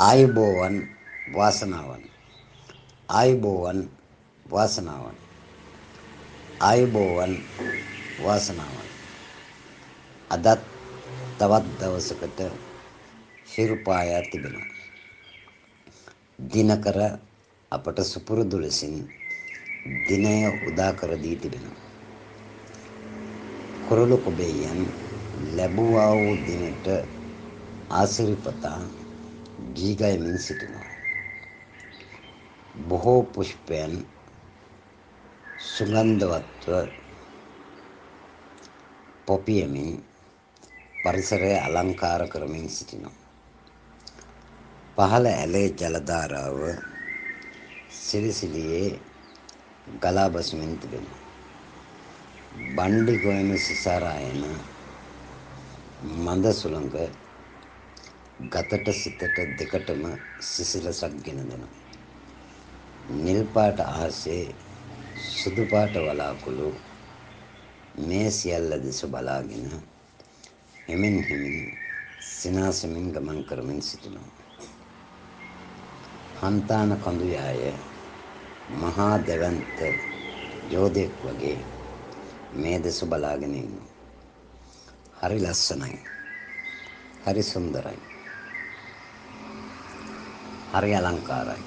ආයුබෝවන් වාසනාවන් ආයුබෝවන් වාසනාවන් ආයුබෝවන් වාසනාවන් අදත් තවත් දවසකට හිරුපායා තිබෙනවා. දිනකර අපට සුපුරුදු ලෙසින් දිනය උදා කර දී තිබෙනවා. කුරුළු කුබෙයන් ලැබුවා වූ දිනට ආසිරිපතා ගී ගයමින් සිටිනවා. බොහෝ පුෂ්පයන් සුගන්ධවත්ව පොපියමින් පරිසරය අලංකාර කරමින් සිටිනවා. පහළ ඇලේ ජලධාරාව සිරිසිරියේ ගලා බසිමින් තිබෙනවා. බණ්ඩි ගොයන සිසාරායන මඳ සුළඟ ගතට සිතට දෙකටම සිසිලසක් ගෙන දෙනවා. නිල් පාට අහසේ සුදු පාට වලාකුළු මේ සියල්ල දෙස බලාගෙන හෙමින් සිනාසෙමින් ගමන් කරමින් සිටිනවා. හන්තාන කඳුයාය මහා දෙවන්ත යෝධයෙක් වගේ මේ දෙස බලාගෙන ඉන්නවා. හරි ලස්සනයි, හරි සුන්දරයි, හරි අලංකාරයි.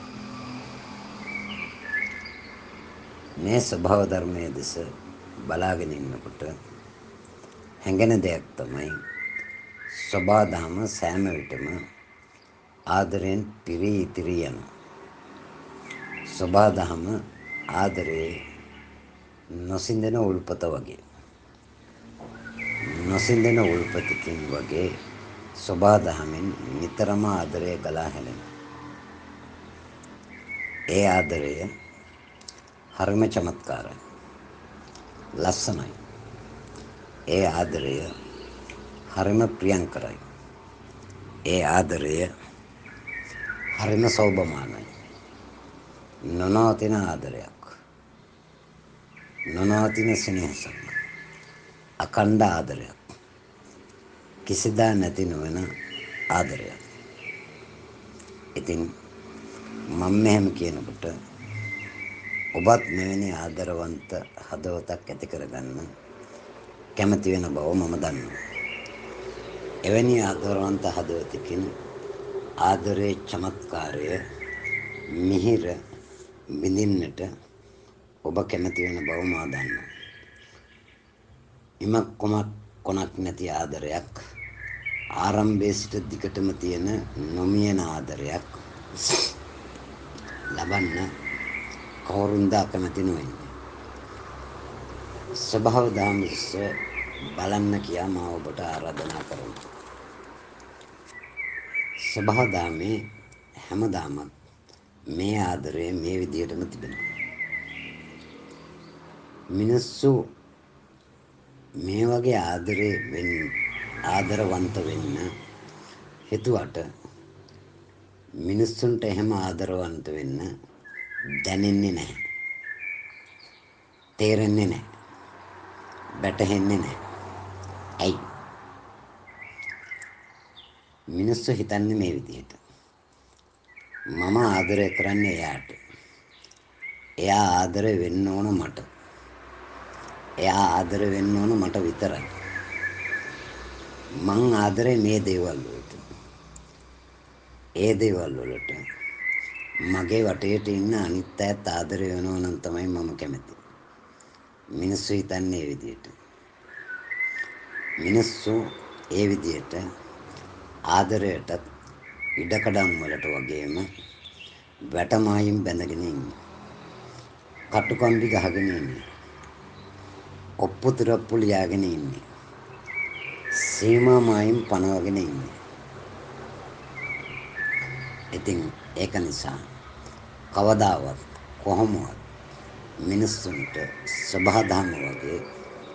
මේ ස්වභාව ධර්මයේ දෙස බලාගෙන ඉන්නකොට හැඟෙන දෙයක් තමයි ස්වභාව ධර්ම සෑම විටම ආදරයෙන් පිරී ඉතිරී යනවා. ස්වභාව ධර්ම ආදරේ නොසිඳෙන උල්පත වගේ, නොසිඳෙන උල්පතකින් වගේ ස්වභාව ධර්මෙන් නිතරම ආදරය ගලා හැලෙනවා. ඒ ආදරය හරිම චමත්කාරයි, ලස්සනයි. ඒ ආදරය හරිම ප්‍රියංකරයි. ඒ ආදරය හරිම සෞභමානයි. නොනවතින ආදරයක්, නොනවතින සෙනෙහසක්, අඛණ්ඩ ආදරයක්, කිසිදා නැති නොවන ආදරයක්. ඉතින් මම මෙහෙම කියනකොට ඔබත් මෙවැනි ආදරවන්ත හදවතක් ඇති කරගන්න කැමති වෙන බව මම දන්නවා. එවැනි ආදරවන්ත හදවතකින් ආදරයේ චමත්කාරය මිහිර විඳින්නට ඔබ කැමති වෙන බව මා දන්නවා. ඉමක් කොනක් නැති ආදරයක්, ආරම්භයේ සිට දිගටම තියෙන නොමියෙන ආදරයක් ලබන්න කවුරුන්ද අකමැති නොවෙන්නේ. ස්වභාව ධර්මස බලන්න කියා මා ඔබට ආරාධනා කරනවා. ස්වභාව ධර්මයේ හැමදාම මේ ආදරය මේ විදිහටම තිබෙනවා. මිනිස්සු මේ වගේ ආදරවන්ත වෙන්න හිතුවට මිනිස්සුන්ට එහෙම ආදරවන්ත වෙන්න දැනෙන්නේ නැහැ, තේරෙන්නේ නැහැ, වැටහෙන්නේ නැහැ. ඇයි? මිනිස්සු හිතන්නේ මේ විදිහට: මම ආදරය කරන්නේ එයාට, එයා ආදරය වෙන්න ඕන මට, එයා ආදරය වෙන්න ඕන මට විතරයි. මං ආදරේ මේ දේවල් වලට, ඒ දේවල් වලට මගේ වටේට ඉන්න අනිත් අයත් ආදරය වෙනවා නම් තමයි මම කැමති. මිනිස්සු හිතන්නේ ඒ විදිහට. මිනිස්සු ඒ විදිහට ආදරයටත් ඉඩකඩම් වලට වගේම වැටමායිම් බැඳගෙන ඉන්නේ, කටුකම්බි ගහගෙන ඉන්නේ, ඔප්පු තිරප්පු ලියාගෙන ඉන්නේ, සීමා මායිම් පනවගෙන ඉන්නේ. ඉතින් ඒක නිසා කවදාවත් කොහොමවත් මිනිස්සුන්ට ස්වභාව ධර්ම වගේ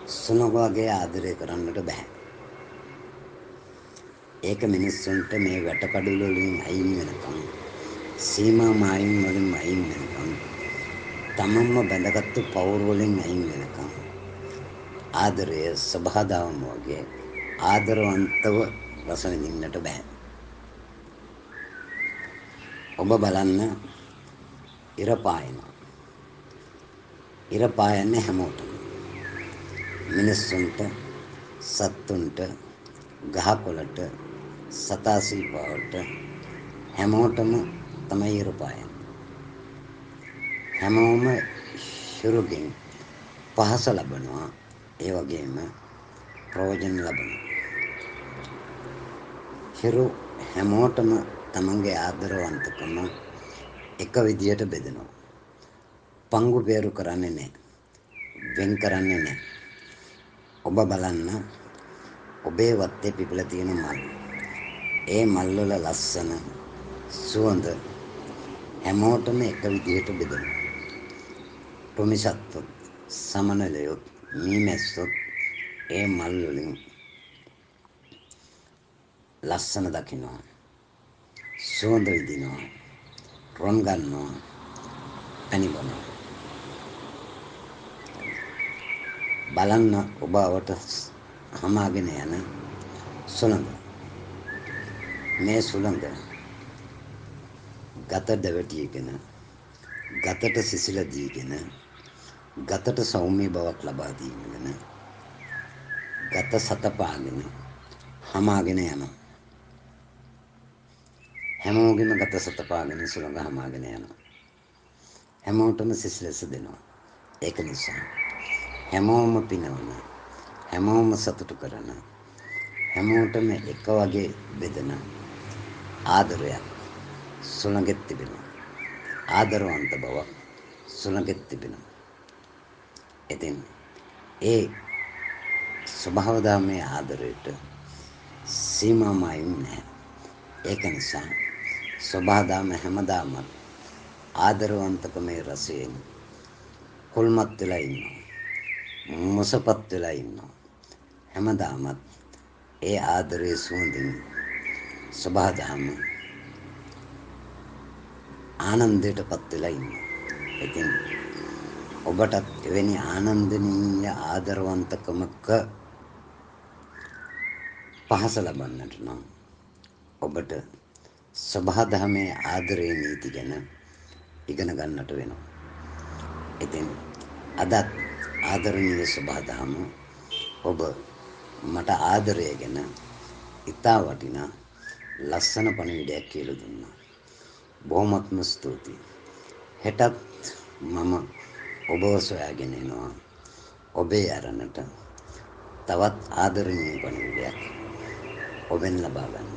සුනග වගේ ආදරය කරන්නට බෑ. ඒක මිනිස්සුන්ට මේ වැටකඩුල වලින් අයින් වෙනකම්, සීමා මායිම් වලින් අයින් වෙනකම්, තමන්ම බැඳගත්තු පවුරු වලින් අයින් වෙනකම් ආදරය ස්වභාව ධර්ම වගේ ආදරවන්තව රස විඳින්නට බෑ. ඔබ බලන්න ඉර පායනවා. ඉර පායන්නේ හැමෝටම. මිනිස්සුන්ට, සත්තුන්ට, ගහකොළට, සතා සීපාවට හැමෝටම තමයි ඉර පායන්නේ. හැමෝම හිරුගෙන් පහස ලබනවා. ඒ වගේම ප්‍රයෝජන ලබනවා. හිරු හැමෝටම තමන්ගේ ආදරවන්තකම එක විදියට බෙදෙනවා. පංගු පෙරු කරන්නේ නැහැ. වෙන් කරන්නේ නැහැ. ඔබ බලන්න ඔබේ වත්තේ පිපිලා තියෙන මල්. ඒ මල් වල ලස්සන සුවඳ හැමෝටම එක විදියට බෙදෙනවා. ප්‍රමිසත්තු සමනලයොත් මීමැස්සොත් ඒ මල් වලින් ලස්සන දකින්නවා. සුවඳ විඳිනවා. රොන් ගන්නවා. පැණි බොනවා. බලන්න ඔබ අවට හමාගෙන යන සුළඟ. මේ සුළඟ ගත දැවටියගෙන, ගතට සිසිල දීගෙන, ගතට සෞම්‍ය බවක් ලබා දීගෙන, ගත සතපාගෙන හමාගෙන යනවා. හැමෝගෙම ගත සතපාගෙන සුළඟ හමාගෙන යනවා. හැමෝටම සිසිලස දෙනවා. ඒක නිසා හැමෝම පිනවන, හැමෝම සතුටු කරන, හැමෝටම එක වගේ බෙදෙන ආදරයක් සුළඟෙත් තිබෙනවා. ආදරවන්ත බව සුළඟෙත් තිබෙනවා. ඉතින් ඒ ස්වභාව ධර්මයේ ආදරයට සීමාමයින් නැහැ. ඒක නිසා ස්වභාව ධර්ම හැමදාම ආදරවන්තකමේ රසයෙන් කුල්මත් වෙලා ඉන්නවා. මුසපත් වෙලා ඉන්නවා. හැමදාමත් ඒ ආදරයේ සුවඳින් ස්වභාව ධර්ම ආනන්දයටපත් වෙලා ඉන්නවා. ඉතින් ඔබටත් එවැනි ආනන්දනීය ආදරවන්තකමක පහස ලබන්නට නම් ඔබට ස්වභාව ධර්මයේ ආදරයේ නීති ගැන ඉගෙන ගන්නට වෙනවා. ඉතින් අදත් ආදරණීය ස්වභාව ධර්ම ඔබ මට ආදරය ගැන ඉතා වටිනා ලස්සන පණිවිඩයක් කියලා දුන්නා. බොහොමත්ම ස්තුතියි. හෙටත් මම ඔබව සොයාගෙන එනවා. ඔබේ අරණට තවත් ආදරණීය පණිවිඩයක් ඔබෙන් ලබා ගන්න.